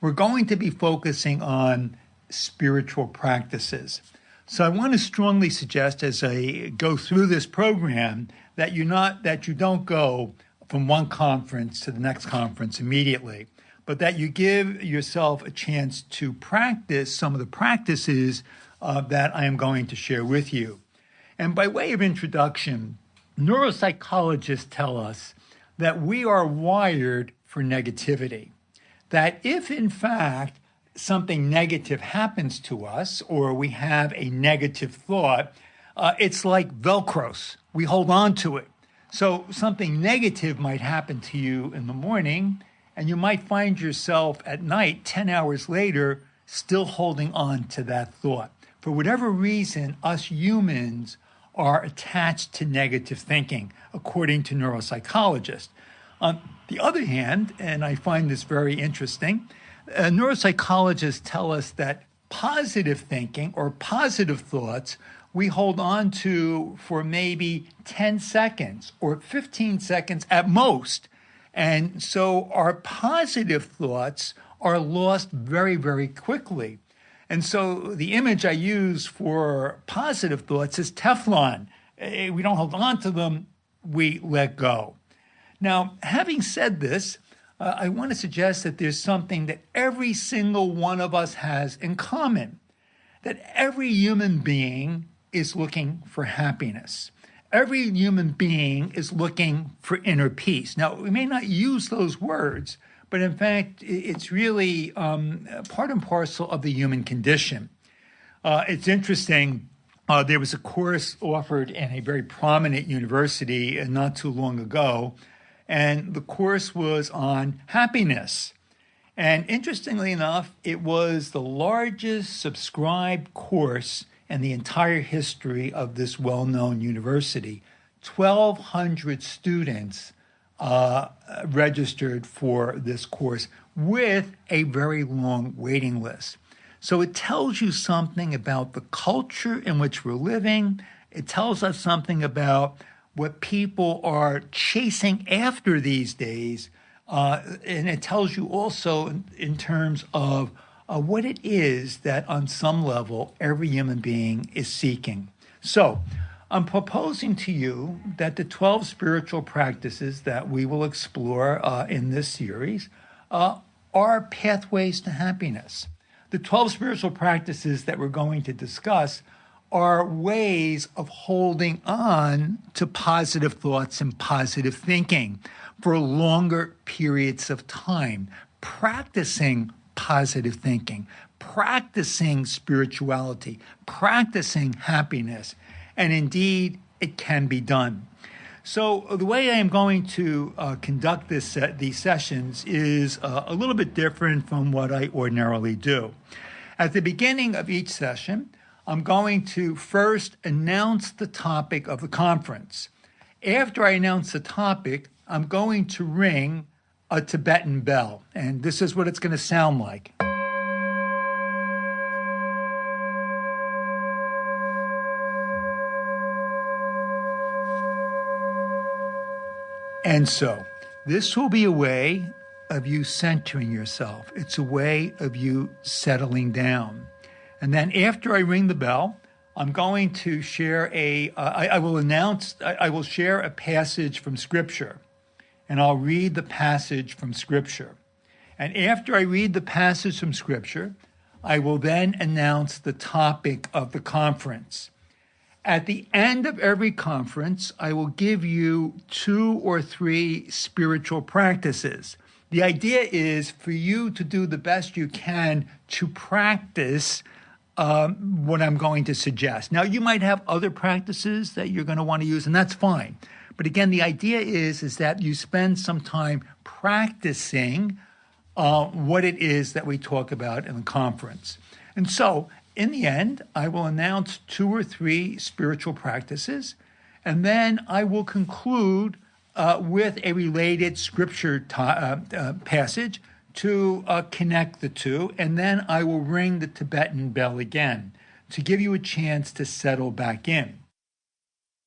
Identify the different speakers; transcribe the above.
Speaker 1: we're going to be focusing on spiritual practices. So I want to strongly suggest as I go through this program that you don't go from one conference to the next conference immediately, but that you give yourself a chance to practice some of the practices that I am going to share with you. And by way of introduction, neuropsychologists tell us that we are wired for negativity. That if, in fact, something negative happens to us or we have a negative thought, it's like Velcros. We hold on to it. So something negative might happen to you in the morning, and you might find yourself at night, 10 hours later, still holding on to that thought. For whatever reason, us humans are attached to negative thinking, according to neuropsychologists. On the other hand, and I find this very interesting, neuropsychologists tell us that positive thinking or positive thoughts we hold on to for maybe 10 seconds or 15 seconds at most. And so our positive thoughts are lost very, very quickly. And so the image I use for positive thoughts is Teflon. We don't hold on to them, we let go. Now, having said this, I want to suggest that there's something that every single one of us has in common, that every human being is looking for happiness. Every human being is looking for inner peace. Now, we may not use those words, but in fact, it's really part and parcel of the human condition. It's interesting, there was a course offered in a very prominent university not too long ago, and the course was on happiness. And interestingly enough, it was the largest subscribed course in the entire history of this well-known university. 1,200 students registered for this course with a very long waiting list. So it tells you something about the culture in which we're living. It tells us something about what people are chasing after these days. And it tells you also in terms of what it is that on some level every human being is seeking. So I'm proposing to you that the 12 spiritual practices that we will explore in this series are pathways to happiness. The 12 spiritual practices that we're going to discuss are ways of holding on to positive thoughts and positive thinking for longer periods of time, practicing positive thinking, practicing spirituality, practicing happiness. And indeed, it can be done. So the way I am going to conduct these sessions is a little bit different from what I ordinarily do. At the beginning of each session, I'm going to first announce the topic of the conference. After I announce the topic, I'm going to ring a Tibetan bell, and this is what it's going to sound like. And so, this will be a way of you centering yourself. It's a way of you settling down. And then after I ring the bell, I'm going to share I will share a passage from Scripture. And I'll read the passage from Scripture. And after I read the passage from Scripture, I will then announce the topic of the conference. At the end of every conference, I will give you 2 or 3 spiritual practices. The idea is for you to do the best you can to practice what I'm going to suggest. Now, you might have other practices that you're going to want to use, and that's fine. But again, the idea is that you spend some time practicing what it is that we talk about in the conference. And so, in the end, I will announce 2 or 3 spiritual practices, and then I will conclude with a related scripture passage to connect the two, and then I will ring the Tibetan bell again to give you a chance to settle back in.